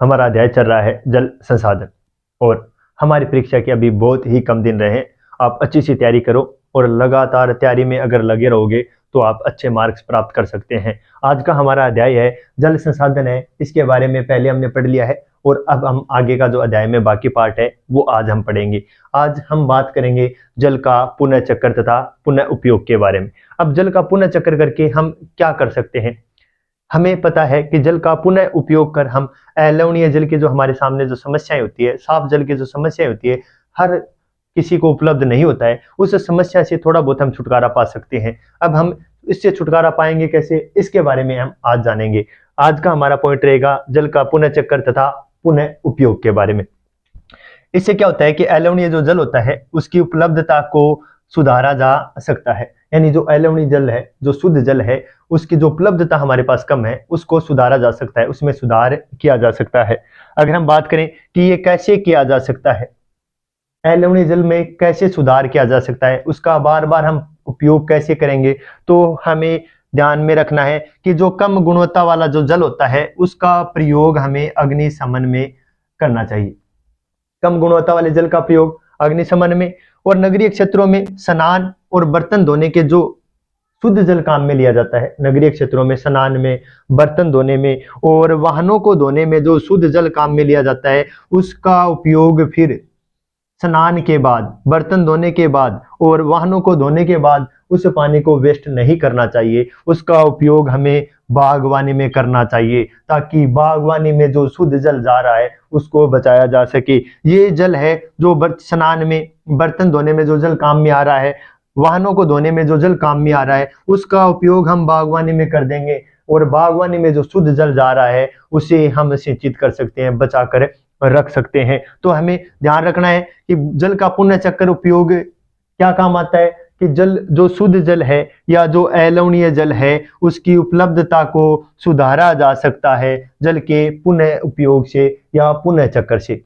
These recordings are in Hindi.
हमारा अध्याय चल रहा है जल संसाधन और हमारी परीक्षा के अभी बहुत ही कम दिन रहे हैं। आप अच्छी सी तैयारी करो और लगातार तैयारी में अगर लगे रहोगे तो आप अच्छे मार्क्स प्राप्त कर सकते हैं। आज का हमारा अध्याय है जल संसाधन है, इसके बारे में पहले हमने पढ़ लिया है और अब हम आगे का जो अध्याय में बाकी पार्ट है वो आज हम पढ़ेंगे। आज हम बात करेंगे जल का पुनः चक्र तथा पुनः उपयोग के बारे में। अब जल का पुनः चक्र करके हम क्या कर सकते हैं? हमें पता है कि जल का पुनः उपयोग कर हम अलवणीय जल के जो हमारे सामने जो समस्याएं होती है, साफ जल की जो समस्याएं होती है, हर किसी को उपलब्ध नहीं होता है, उस समस्या से थोड़ा बहुत हम छुटकारा पा सकते हैं। अब हम इससे छुटकारा पाएंगे कैसे, इसके बारे में हम आज जानेंगे। आज का हमारा पॉइंट रहेगा जल का पुनः चक्र तथा पुनः उपयोग के बारे में। इससे क्या होता है कि अलवणीय जो जल होता है उसकी उपलब्धता को सुधारा जा सकता है। यानी जो अलवणीय जल है, जो शुद्ध जल है, उसकी जो उपलब्धता हमारे पास कम है उसको सुधारा जा सकता है, उसमें सुधार किया जा सकता है। अगर हम बात करें कि ये कैसे किया जा सकता है, अलवणीय जल में कैसे सुधार किया जा सकता है, उसका बार बार हम उपयोग कैसे करेंगे, तो हमें ध्यान में रखना है कि जो कम गुणवत्ता वाला जो जल होता है उसका प्रयोग हमें अग्निशमन में करना चाहिए। कम गुणवत्ता वाले जल का प्रयोग अग्निशमन में और नगरीय क्षेत्रों में स्नान और बर्तन धोने के जो शुद्ध जल काम में लिया जाता है, नगरीय क्षेत्रों में स्नान में, बर्तन धोने में और वाहनों को धोने में जो शुद्ध जल काम में लिया जाता है उसका उपयोग फिर स्नान के बाद, बर्तन धोने के बाद और वाहनों को धोने के बाद उस पानी को वेस्ट नहीं करना चाहिए। उसका उपयोग हमें बागवानी में करना चाहिए ताकि बागवानी में जो शुद्ध जल जा रहा है उसको बचाया जा सके। ये जल है जो स्नान में, बर्तन धोने में जो जल काम में आ रहा है, वाहनों को धोने में जो जल काम में आ रहा है, उसका उपयोग हम बागवानी में कर देंगे और बागवानी में जो शुद्ध जल जा रहा है उसे हम सिंचित कर सकते हैं, बचाकर रख सकते हैं। तो हमें ध्यान रखना है कि जल का पुनः चक्र उपयोग क्या काम आता है कि जल, जो शुद्ध जल है या जो अलवणीय जल है, उसकी उपलब्धता को सुधारा जा सकता है जल के पुनः उपयोग से या पुनः चक्र से।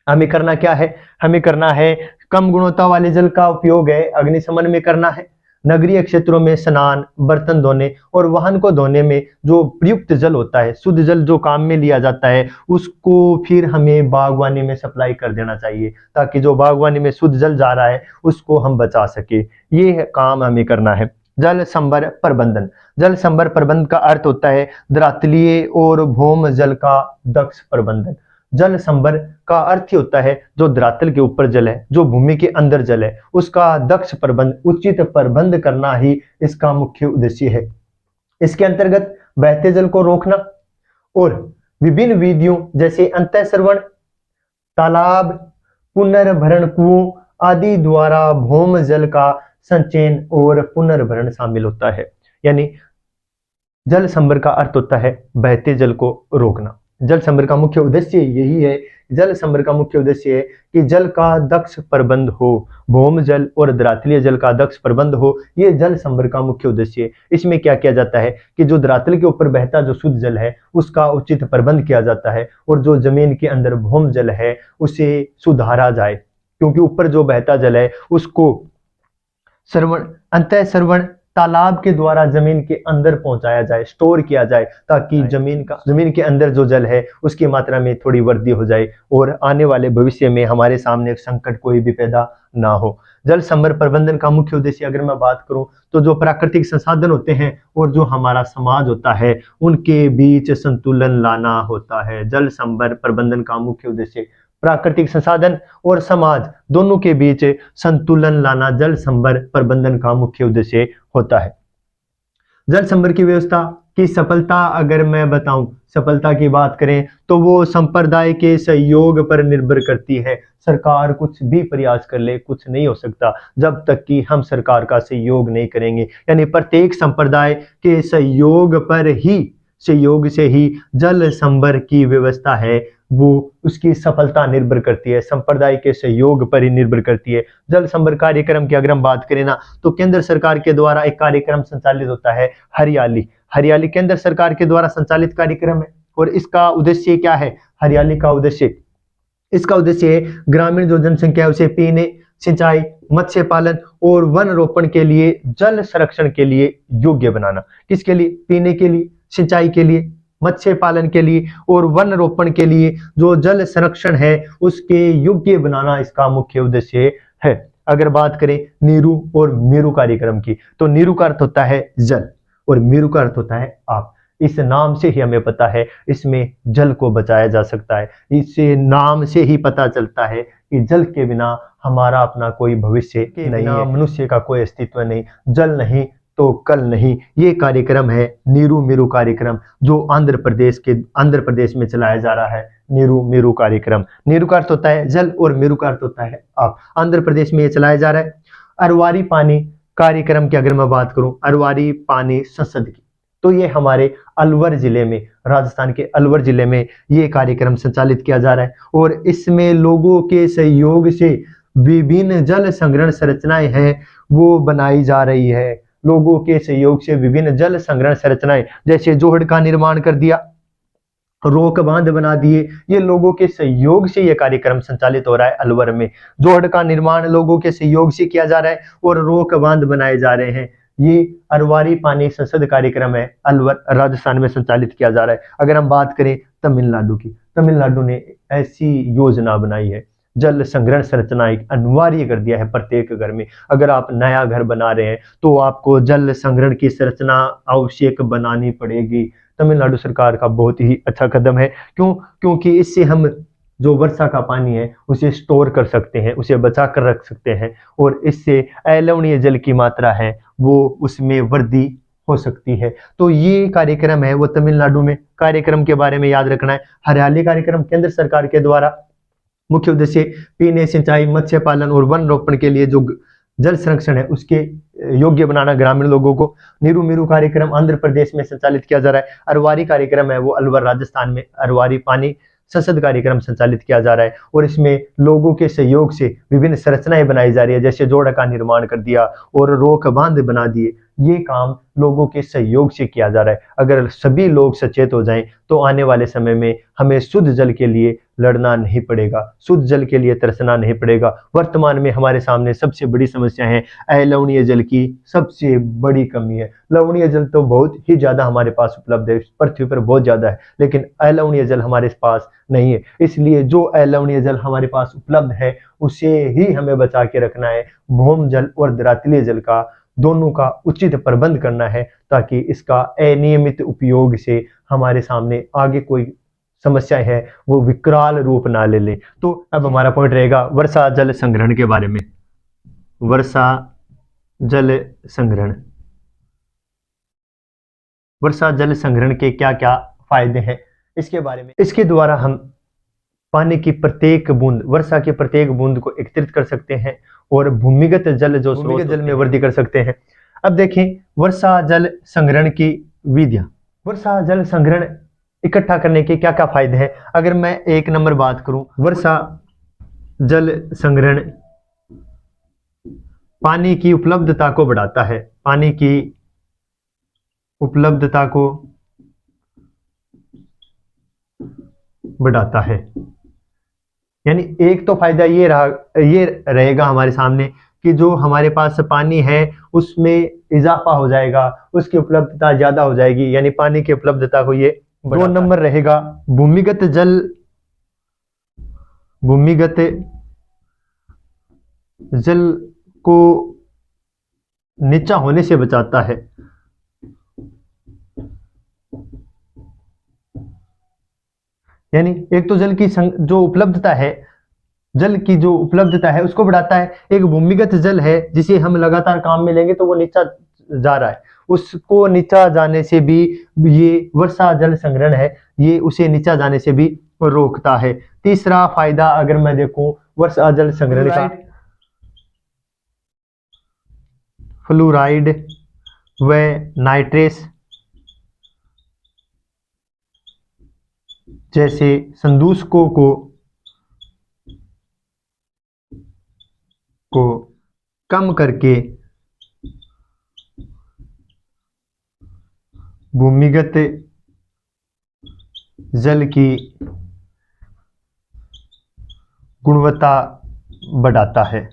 हमें करना क्या है? हमें करना है कम गुणवत्ता वाले जल का उपयोग है अग्निशमन में करना है। नगरीय क्षेत्रों में स्नान, बर्तन धोने और वाहन को धोने में जो प्रयुक्त जल होता है, शुद्ध जल जो काम में लिया जाता है, उसको फिर हमें बागवानी में सप्लाई कर देना चाहिए ताकि जो बागवानी में शुद्ध जल जा रहा है उसको हम बचा सके। ये काम हमें करना है। जल संभर प्रबंधन। जल संभर प्रबंधन का अर्थ होता है धरातलीय और भौम जल का दक्ष प्रबंधन। जल संभर का अर्थ ही होता है जो धरातल के ऊपर जल है, जो भूमि के अंदर जल है, उसका दक्ष प्रबंध, उचित प्रबंध करना ही इसका मुख्य उद्देश्य है। इसके अंतर्गत बहते जल को रोकना और विभिन्न विधियों जैसे अंतःस्रवण, तालाब, पुनर्भरण कुओं आदि द्वारा भौम जल का संचयन और पुनर्भरण शामिल होता है। यानी जल संभर का अर्थ होता है बहते जल को रोकना। जल संभर का मुख्य उद्देश्य यही है, जल संभर का मुख्य उद्देश्य है कि जल का दक्ष प्रबंध हो, भौम जल और धरातलीय जल का दक्ष प्रबंध हो। ये जल संभर का मुख्य उद्देश्य है। इसमें क्या किया जाता है कि जो धरातल के ऊपर बहता जो शुद्ध जल है उसका उचित प्रबंध किया जाता है और जो जमीन के अंदर भौम जल है उसे सुधारा जाए, क्योंकि ऊपर जो बहता जल है उसको श्रवण, अंतःस्रवण, तालाब के द्वारा जमीन के अंदर पहुंचाया जाए, स्टोर किया जाए ताकि जमीन के अंदर जो जल है उसकी मात्रा में थोड़ी वृद्धि हो जाए और आने वाले भविष्य में हमारे सामने संकट कोई भी पैदा ना हो। जल संभर प्रबंधन का मुख्य उद्देश्य अगर मैं बात करूं तो जो प्राकृतिक संसाधन होते हैं और जो हमारा समाज होता है उनके बीच संतुलन लाना होता है। जल संभर प्रबंधन का मुख्य उद्देश्य प्राकृतिक संसाधन और समाज दोनों के बीच संतुलन लाना जल संभर प्रबंधन का मुख्य उद्देश्य होता है। जल संभर की व्यवस्था की सफलता अगर मैं बताऊं, सफलता की बात करें तो वो संप्रदाय के सहयोग पर निर्भर करती है। सरकार कुछ भी प्रयास कर ले, कुछ नहीं हो सकता जब तक कि हम सरकार का सहयोग नहीं करेंगे। यानी प्रत्येक संप्रदाय के सहयोग से ही जल संभर की व्यवस्था है वो उसकी सफलता निर्भर करती है, संप्रदाय के सहयोग पर ही निर्भर करती है। जल संभर कार्यक्रम की अगर हम बात करें ना तो केंद्र सरकार के द्वारा एक कार्यक्रम संचालित होता है हरियाली केंद्र सरकार के द्वारा संचालित कार्यक्रम है और इसका उद्देश्य क्या है? हरियाली का उद्देश्य, इसका उद्देश्य है ग्रामीण जो जनसंख्या है उसे पीने, सिंचाई, मत्स्य पालन और वन रोपण के लिए, जल संरक्षण के लिए योग्य बनाना। किसके लिए? पीने के लिए, सिंचाई के लिए, मत्स्य पालन के लिए और वन रोपण के लिए जो जल संरक्षण है उसके योग्य बनाना इसका मुख्य उद्देश्य है। अगर बात करें नीरू और मेरू कार्यक्रम की, तो नीरू का अर्थ होता है जल और मेरू का अर्थ होता है आप। इस नाम से ही हमें पता है इसमें जल को बचाया जा सकता है। इस नाम से ही पता चलता है कि जल के बिना हमारा अपना कोई भविष्य नहीं है, मनुष्य का कोई अस्तित्व नहीं, जल नहीं तो कल नहीं। ये कार्यक्रम है नीरू मेरू कार्यक्रम, जो आंध्र प्रदेश में चलाया जा रहा है। नीरू मेरू कार्यक्रम, नीरू का अर्थ होता है जल और मेरू का अर्थ होता है आप। आंध्र प्रदेश में ये चलाया जा रहा है। अरवारी पानी कार्यक्रम की अगर मैं बात करूं, अरवारी पानी संसद की, तो ये हमारे अलवर जिले में, राजस्थान के अलवर जिले में ये कार्यक्रम संचालित किया जा रहा है। और इसमें लोगों के सहयोग से विभिन्न जल संग्रहण संरचनाएं हैं वो बनाई जा रही है। लोगों के सहयोग से विभिन्न जल संग्रहण संरचनाएं, जैसे जोहड़ का निर्माण कर दिया, रोक बांध बना दिए, ये लोगों के सहयोग से ये कार्यक्रम संचालित हो रहा है अलवर में। जोहड़ का निर्माण लोगों के सहयोग से किया जा रहा है और रोक बांध बनाए जा रहे हैं। ये अरवारी पानी संसद कार्यक्रम है, अलवर राजस्थान में संचालित किया जा रहा है। अगर हम बात करें तमिलनाडु की, तमिलनाडु ने ऐसी योजना बनाई है, जल संग्रहण संरचना एक अनिवार्य कर दिया है प्रत्येक घर में। अगर आप नया घर बना रहे हैं तो आपको जल संग्रहण की संरचना आवश्यक बनानी पड़ेगी। तमिलनाडु सरकार का बहुत ही अच्छा कदम है। क्योंकि इससे हम जो वर्षा का पानी है उसे स्टोर कर सकते हैं, उसे बचा कर रख सकते हैं और इससे अलवणीय जल की मात्रा है वो उसमें वृद्धि हो सकती है। तो ये कार्यक्रम है वो तमिलनाडु में। कार्यक्रम के बारे में याद रखना है, हरियाली कार्यक्रम केंद्र सरकार के द्वारा मुख्य उद्देश्य पीने, सिंचाई, मत्स्य पालन और वन रोपण के लिए जो जल संरक्षण है उसके योग्य बनाना ग्रामीण लोगों को। नीरू मेरू कार्यक्रम आंध्र प्रदेश में संचालित किया जा रहा है। अरवारी कार्यक्रम है वो अलवर राजस्थान में अरवारी पानी संसद कार्यक्रम संचालित किया जा रहा है और इसमें लोगों के सहयोग से विभिन्न संरचनाएं बनाई जा रही है, जैसे जोड़ का निर्माण कर दिया और रोक बांध बना दिए। ये काम लोगों के सहयोग से किया जा रहा है। अगर सभी लोग सचेत हो जाएं तो आने वाले समय में हमें शुद्ध जल के लिए लड़ना नहीं पड़ेगा, शुद्ध जल के लिए तरसना नहीं पड़ेगा। वर्तमान में हमारे सामने सबसे बड़ी समस्या है अलवणीय जल की सबसे बड़ी कमी है। लवणीय जल तो बहुत ही ज्यादा हमारे पास उपलब्ध है, पृथ्वी पर बहुत ज्यादा है, लेकिन अलवणीय जल हमारे पास नहीं है। इसलिए जो अलवणीय जल हमारे पास उपलब्ध है उसे ही हमें बचा के रखना है। भौम जल और धरातलीय जल का दोनों का उचित प्रबंध करना है ताकि इसका अनियमित उपयोग से हमारे सामने आगे कोई समस्या है वो विकराल रूप ना ले ले। तो अब हमारा पॉइंट रहेगा वर्षा जल संग्रहण के बारे में। वर्षा जल संग्रहण, वर्षा जल संग्रहण के क्या क्या फायदे हैं इसके बारे में। इसके द्वारा हम पानी की प्रत्येक बूंद, वर्षा की प्रत्येक बूंद को एकत्रित कर सकते हैं और भूमिगत जल जो स्रोत जल में वृद्धि कर सकते हैं। अब देखें वर्षा जल संग्रहण की विधियां। वर्षा जल संग्रहण इकट्ठा करने के क्या क्या फायदे हैं। अगर मैं एक नंबर बात करूं, वर्षा जल संग्रहण पानी की उपलब्धता को बढ़ाता है, पानी की उपलब्धता को बढ़ाता है। यानी एक तो फायदा ये रहेगा हमारे सामने कि जो हमारे पास पानी है उसमें इजाफा हो जाएगा, उसकी उपलब्धता ज्यादा हो जाएगी, यानी पानी की उपलब्धता को ये। 2 नंबर रहेगा भूमिगत जल, भूमिगत जल को नीचा होने से बचाता है। यानी एक तो जल की जो उपलब्धता है, जल की जो उपलब्धता है उसको बढ़ाता है। एक भूमिगत जल है जिसे हम लगातार काम में लेंगे तो वो नीचा जा रहा है, उसको नीचा जाने से भी ये वर्षा जल संग्रहण है ये उसे नीचा जाने से भी रोकता है। तीसरा फायदा अगर मैं देखूं वर्षा जल संग्रहण का, फ्लोराइड व नाइट्रेस जैसे संदूषकों को कम करके भूमिगत जल की गुणवत्ता बढ़ाता है।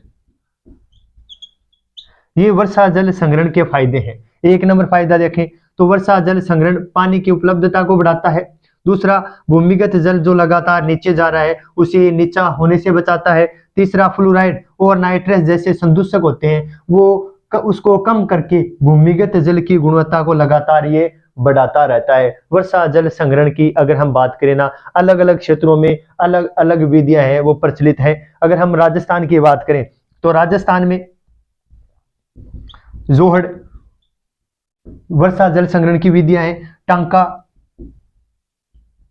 ये वर्षा जल संग्रहण के फायदे हैं। एक नंबर फायदा देखें तो वर्षा जल संग्रहण पानी की उपलब्धता को बढ़ाता है। दूसरा, भूमिगत जल जो लगातार नीचे जा रहा है उसे नीचा होने से बचाता है। तीसरा, फ्लोराइड और नाइट्रस जैसे संदूषक होते हैं वो उसको कम करके भूमिगत जल की गुणवत्ता को लगातार ये बढ़ाता रहता है। वर्षा जल संग्रहण की अगर हम बात करें ना, अलग अलग क्षेत्रों में अलग अलग विधियां हैं वो प्रचलित है। अगर हम राजस्थान की बात करें तो राजस्थान में जोहड़ वर्षा जल संग्रहण की विधियां हैं। टांका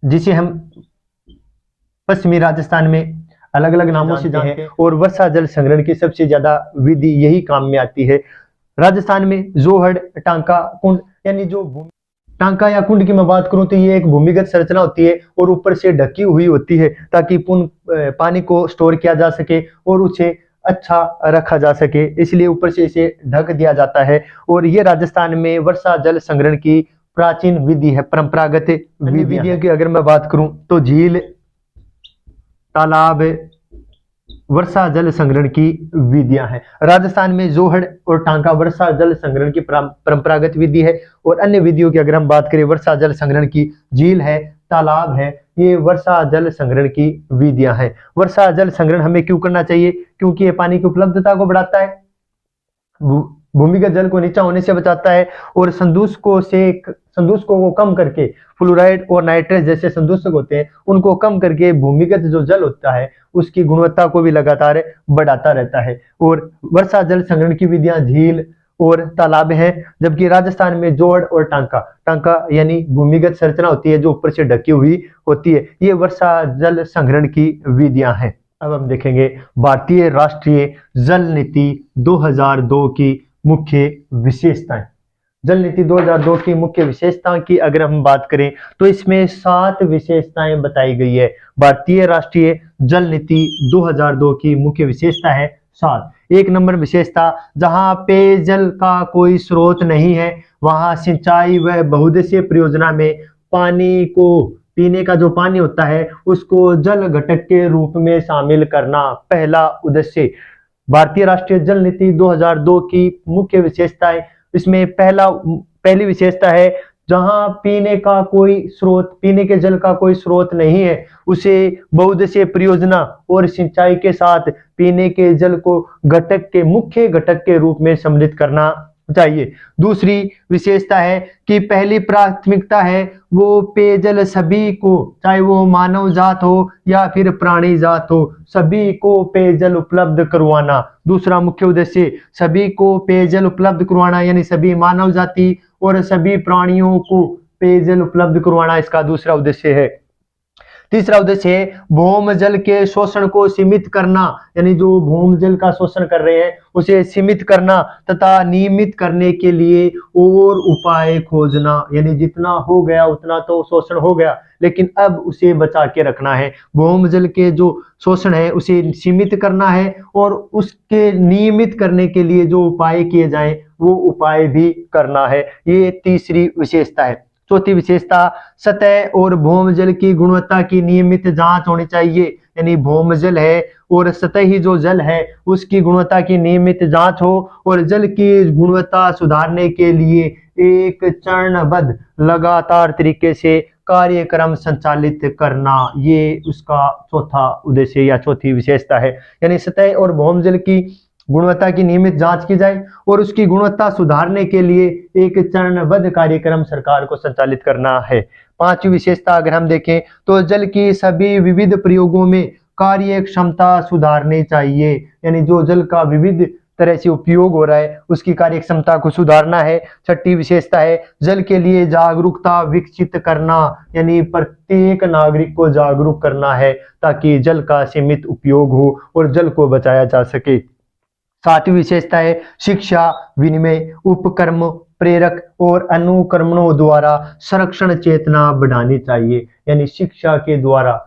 जिसे हम पश्चिमी राजस्थान में अलग अलग नामों से जानते हैं, और वर्षा जल संग्रहण की सबसे ज्यादा विधि यही काम में आती है। राजस्थान में जोहड़, टांका, कुंड, यानी जो टांका या कुंड की मैं बात करूं तो ये एक भूमिगत संरचना होती है और ऊपर से ढकी हुई होती है ताकि पानी को स्टोर किया जा सके और उसे अच्छा रखा जा सके, इसलिए ऊपर से इसे ढक दिया जाता है। और ये राजस्थान में वर्षा जल संग्रहण की प्राचीन विधि है, परंपरागत विधियों की अगर मैं बात करूं तो झील, तालाब, वर्षा जल संग्रहण की विधियां हैं। राजस्थान में जोहड़ और टांका वर्षा जल संग्रहण की परंपरागत विधि है। और अन्य विधियों की अगर हम बात करें वर्षा जल संग्रहण की, झील है, तालाब है, ये वर्षा जल संग्रहण की विधियां हैं। वर्षा जल संग्रहण हमें क्यों करना चाहिए? क्योंकि ये पानी की उपलब्धता को बढ़ाता है, भूमिगत जल को नीचा होने से बचाता है और संदूषकों को कम करके, फ्लोराइड और नाइट्रस जैसे संदूषक होते हैं उनको कम करके भूमिगत जो जल होता है उसकी गुणवत्ता को भी लगातार बढ़ाता रहता है। और वर्षा जल संग्रहण की विधियां झील और तालाब हैं, जबकि राजस्थान में जोड़ और टांका यानी भूमिगत संरचना होती है जो ऊपर से ढकी हुई होती है, ये वर्षा जल संग्रहण की विधियां हैं। अब हम देखेंगे भारतीय राष्ट्रीय जल नीति 2002 की मुख्य विशेषताएं। जल नीति 2002 की मुख्य विशेषताओं की अगर हम बात करें तो इसमें 7 विशेषताएं बताई गई है। भारतीय राष्ट्रीय जल नीति 2002 की मुख्य विशेषता है 7। 1 नंबर विशेषता, जहां पेयजल का कोई स्रोत नहीं है वहां सिंचाई व बहुउद्देशीय परियोजना में पानी को, पीने का जो पानी होता है उसको जल घटक के रूप में शामिल करना पहला उद्देश्य। भारतीय राष्ट्रीय जल नीति 2002 की मुख्य विशेषताएं, इसमें पहली विशेषता है जहां पीने के जल का कोई स्रोत नहीं है उसे बहुउद्देशीय परियोजना और सिंचाई के साथ पीने के जल को मुख्य घटक के रूप में सम्मिलित करना चाहिए। दूसरी विशेषता है कि पहली प्राथमिकता है वो पेयजल सभी को, चाहे वो मानव जात हो या फिर प्राणी जात हो, सभी को पेयजल उपलब्ध करवाना। दूसरा मुख्य उद्देश्य सभी को पेयजल उपलब्ध करवाना, यानी सभी मानव जाति और सभी प्राणियों को पेयजल उपलब्ध करवाना इसका दूसरा उद्देश्य है। तीसरा उद्देश्य है भौम जल के शोषण को सीमित करना, यानी जो भौम जल का शोषण कर रहे हैं उसे सीमित करना तथा नियमित करने के लिए और उपाय खोजना, यानी जितना हो गया उतना तो शोषण हो गया लेकिन अब उसे बचा के रखना है। भौम जल के जो शोषण है उसे सीमित करना है और उसके नियमित करने के लिए जो उपाय किए जाएं वो उपाय भी करना है, ये तीसरी विशेषता है। चौथी विशेषता, सतह और भौम जल की गुणवत्ता की नियमित जांच होनी चाहिए, यानी भौम जल है और सतही जो जल है उसकी गुणवत्ता की नियमित जांच हो और जल की गुणवत्ता सुधारने के लिए एक चरणबद्ध लगातार तरीके से कार्यक्रम संचालित करना, ये उसका चौथा उद्देश्य या चौथी विशेषता है। यानी सतह और भौम जल की गुणवत्ता की नियमित जांच की जाए और उसकी गुणवत्ता सुधारने के लिए एक चरणबद्ध कार्यक्रम सरकार को संचालित करना है। पांचवी विशेषता अगर हम देखें तो जल की सभी विविध प्रयोगों में कार्य क्षमता सुधारनी चाहिए, यानी जो जल का विविध तरह से उपयोग हो रहा है उसकी कार्य क्षमता को सुधारना है। छठी विशेषता है जल के लिए जागरूकता विकसित करना, यानी प्रत्येक नागरिक को जागरूक करना है ताकि जल का सीमित उपयोग हो और जल को बचाया जा सके। सातवीं विशेषता है शिक्षा, विनिमय, उपक्रम, प्रेरक और अनुकरणों द्वारा संरक्षण चेतना बढ़ानी चाहिए, यानी शिक्षा के द्वारा,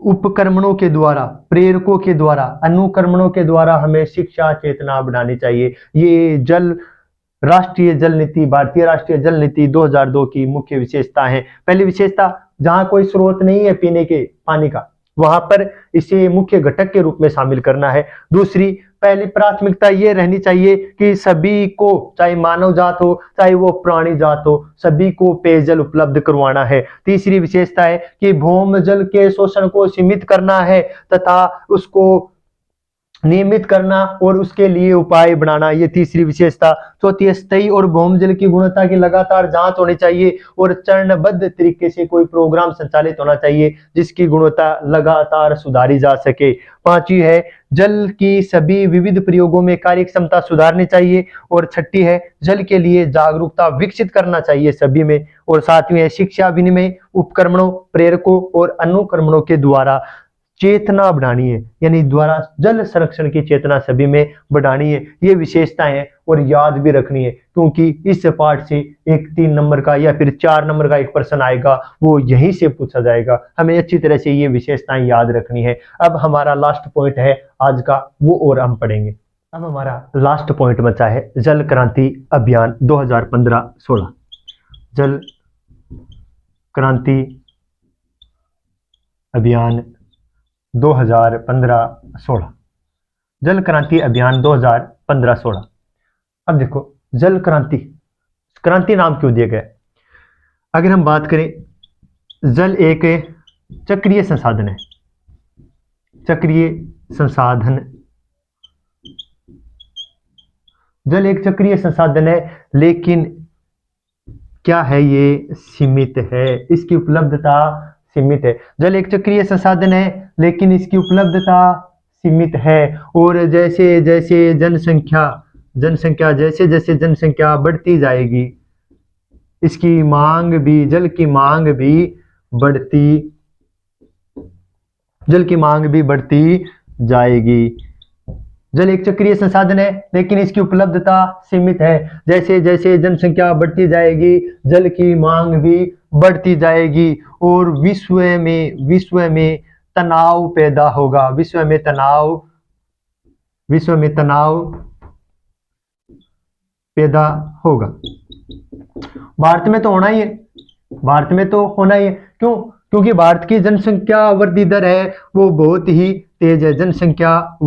उपक्रमणों के द्वारा, प्रेरकों के द्वारा, अनुकरणों के द्वारा हमें शिक्षा चेतना बढ़ानी चाहिए। ये राष्ट्रीय जल नीति, भारतीय राष्ट्रीय जल नीति 2002 की मुख्य विशेषता है। पहली विशेषता, जहां कोई स्रोत नहीं है पीने के पानी का वहां पर इसे मुख्य घटक के रूप में शामिल करना है। दूसरी, पहली प्राथमिकता ये रहनी चाहिए कि सभी को, चाहे मानव जात हो चाहे वो प्राणी जात हो, सभी को पेयजल उपलब्ध करवाना है। तीसरी विशेषता है कि भौम जल के शोषण को सीमित करना है तथा उसको नियमित करना और उसके लिए उपाय बनाना, ये तीसरी विशेषता। चौथी, स्थायी और भौम जल की गुणवत्ता की लगातार जांच होनी चाहिए और चरणबद्ध तरीके से कोई प्रोग्राम संचालित होना चाहिए जिसकी गुणवत्ता लगातार सुधारी जा सके। पांचवी है, जल की सभी विविध प्रयोगों में कार्य क्षमता सुधारनी चाहिए। और छठी है, जल के लिए जागरूकता विकसित करना चाहिए सभी में। और सातवीं है, शिक्षा विनिमय उपकरणों, प्रेरकों और अनुकरणों के द्वारा चेतना बढ़ानी है, यानी द्वारा जल संरक्षण की चेतना सभी में बढ़ानी है। ये विशेषताएं हैं और याद भी रखनी है, क्योंकि इस पाठ से एक 3 नंबर का या फिर 4 नंबर का एक प्रश्न आएगा, वो यहीं से पूछा जाएगा। हमें अच्छी तरह से ये विशेषताएं याद रखनी है। अब हमारा लास्ट पॉइंट है आज का, वो और हम पढ़ेंगे। अब हमारा लास्ट पॉइंट बचा है जल क्रांति अभियान 2015-16। जल क्रांति अभियान 2015-16। जल क्रांति अभियान 2015-16। अब देखो, जल क्रांति, क्रांति नाम क्यों दिया गया? अगर हम बात करें, जल एक चक्रीय संसाधन है, चक्रीय संसाधन। जल एक चक्रीय संसाधन है, लेकिन क्या है, ये सीमित है, इसकी उपलब्धता सीमित है। जल एक चक्रीय संसाधन है लेकिन इसकी उपलब्धता सीमित है। और जैसे जैसे जनसंख्या जैसे जैसे जनसंख्या बढ़ती जाएगी, इसकी मांग भी, जल की मांग भी बढ़ती जाएगी। जल एक चक्रीय संसाधन है लेकिन इसकी उपलब्धता सीमित है। जैसे जैसे जनसंख्या बढ़ती जाएगी, जल की मांग भी बढ़ती जाएगी और विश्व में तनाव पैदा होगा। विश्व में तनाव पैदा होगा। भारत में तो होना ही है, भारत में तो होना ही है। क्यों? क्योंकि भारत की जनसंख्या वृद्धि दर है वो बहुत ही तेज है। जनसंख्या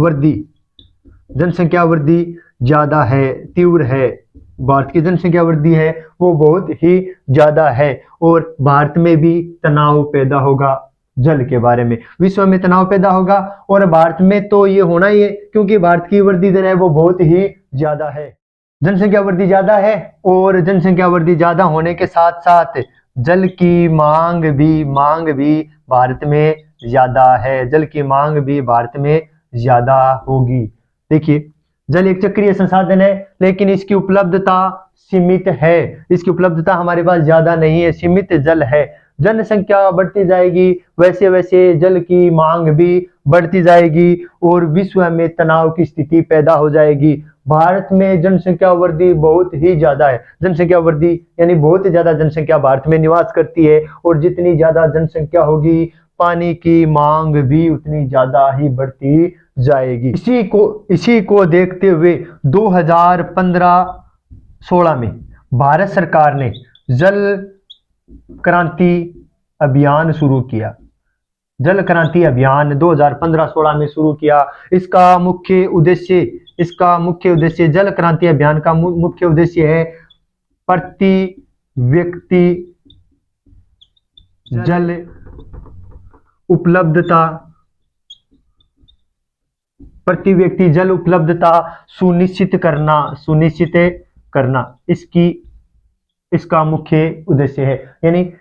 वृद्धि ज्यादा है, तीव्र है। भारत की जनसंख्या वृद्धि है वो बहुत ही ज्यादा है और भारत में भी तनाव पैदा होगा जल के बारे में। विश्व में तनाव पैदा होगा और भारत में तो ये होना ही है, क्योंकि भारत की वृद्धि दर है वो बहुत ही ज्यादा है। जनसंख्या वृद्धि ज्यादा है और जनसंख्या वृद्धि ज्यादा होने के साथ साथ जल की मांग भी भारत में ज्यादा है। जल की मांग भी भारत में ज्यादा होगी। देखिए, जल एक चक्रीय संसाधन है लेकिन इसकी उपलब्धता सीमित है। इसकी उपलब्धता हमारे पास ज्यादा नहीं है, सीमित जल है। जनसंख्या बढ़ती जाएगी वैसे वैसे जल की मांग भी बढ़ती जाएगी और विश्व में तनाव की स्थिति पैदा हो जाएगी। भारत में जनसंख्या वृद्धि बहुत ही ज्यादा है। जनसंख्या वृद्धि यानी बहुत ज्यादा जनसंख्या भारत में निवास करती है और जितनी ज्यादा जनसंख्या होगी पानी की मांग भी उतनी ज्यादा ही बढ़ती जाएगी। इसी को देखते हुए 2015-16 में भारत सरकार ने जल क्रांति अभियान शुरू किया। जल क्रांति अभियान 2015-16 में शुरू किया। इसका मुख्य उद्देश्य जल क्रांति अभियान का मुख्य उद्देश्य है प्रति व्यक्ति जल उपलब्धता सुनिश्चित करना इसका मुख्य उद्देश्य है। यानी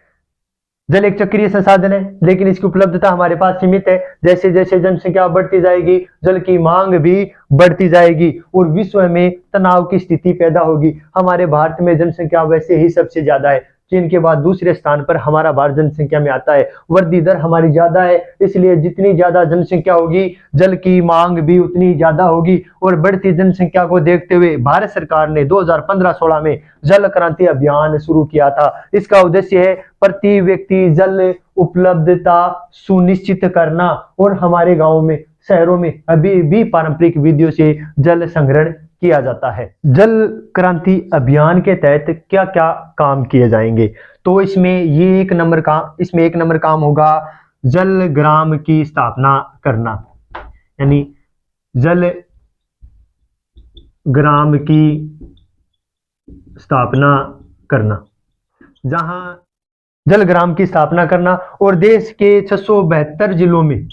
जल एक चक्रीय संसाधन है लेकिन इसकी उपलब्धता हमारे पास सीमित है। जैसे जैसे जनसंख्या बढ़ती जाएगी जल की मांग भी बढ़ती जाएगी और विश्व में तनाव की स्थिति पैदा होगी। हमारे भारत में जनसंख्या वैसे ही सबसे ज्यादा है, चीन के बाद दूसरे स्थान पर हमारा भारत जनसंख्या में आता है। वृद्धि दर हमारी ज्यादा है, इसलिए जितनी ज्यादा जनसंख्या होगी जल की मांग भी उतनी ज्यादा होगी। और बढ़ती जनसंख्या को देखते हुए भारत सरकार ने 2015-16 में जल क्रांति अभियान शुरू किया था। इसका उद्देश्य है प्रति व्यक्ति जल उपलब्धता सुनिश्चित करना और हमारे गाँव में, शहरों में अभी भी पारंपरिक विधियों से जल संग्रहण किया जाता है। जल क्रांति अभियान के तहत क्या क्या काम किए जाएंगे? तो इसमें एक नंबर काम होगा जल ग्राम की स्थापना करना, यानी जल ग्राम की स्थापना करना, जहां जल ग्राम की स्थापना करना और देश के 672 जिलों में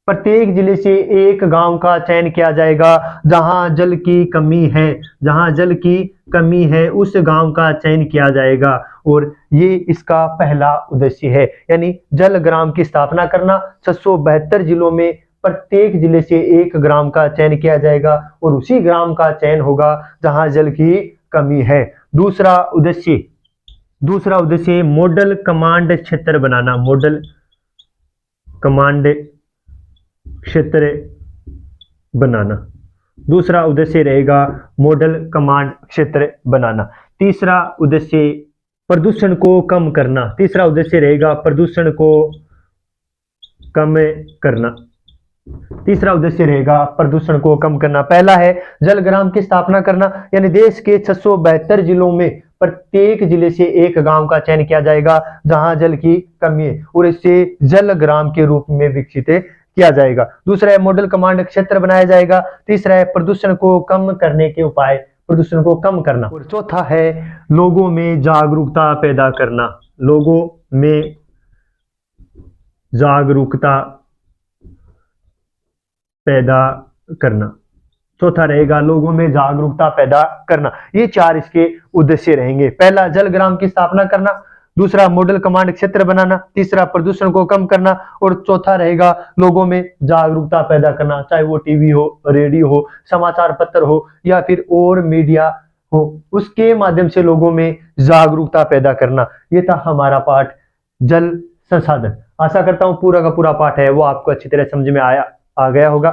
प्रत्येक जिले से एक गांव का चयन किया जाएगा जहां जल की कमी है, जहां जल की कमी है उस गांव का चयन किया जाएगा और ये इसका पहला उद्देश्य है। यानी जल ग्राम की स्थापना करना, 672 जिलों में प्रत्येक जिले से एक ग्राम का चयन किया जाएगा और उसी ग्राम का चयन होगा जहां जल की कमी है। दूसरा उद्देश्य मॉडल कमांड क्षेत्र बनाना, मॉडल कमांड क्षेत्र बनाना। दूसरा उद्देश्य रहेगा मॉडल कमांड क्षेत्र बनाना। तीसरा उद्देश्य प्रदूषण को कम करना, तीसरा उद्देश्य रहेगा प्रदूषण को कम करना, तीसरा उद्देश्य रहेगा प्रदूषण को कम करना। पहला है जल ग्राम की स्थापना करना, यानी देश के 672 जिलों में प्रत्येक जिले से एक गांव का चयन किया जाएगा जहां जल की कमी है और इसे जल ग्राम के रूप में विकसित किया जाएगा। दूसरा है मॉडल कमांड क्षेत्र बनाया जाएगा। तीसरा है प्रदूषण को कम करने के उपाय, प्रदूषण को कम करना। और चौथा है लोगों में जागरूकता पैदा करना, लोगों में जागरूकता पैदा करना। चौथा रहेगा लोगों में जागरूकता पैदा करना। ये चार इसके उद्देश्य रहेंगे। पहला जल ग्राम की स्थापना करना, दूसरा मॉडल कमांड क्षेत्र बनाना, तीसरा प्रदूषण को कम करना और चौथा रहेगा लोगों में जागरूकता पैदा करना, चाहे वो टीवी हो, रेडियो हो, समाचार पत्र हो या फिर और मीडिया हो, उसके माध्यम से लोगों में जागरूकता पैदा करना। ये था हमारा पाठ जल संसाधन। आशा करता हूं पूरा का पूरा पाठ है वो आपको अच्छी तरह समझ में आ गया होगा।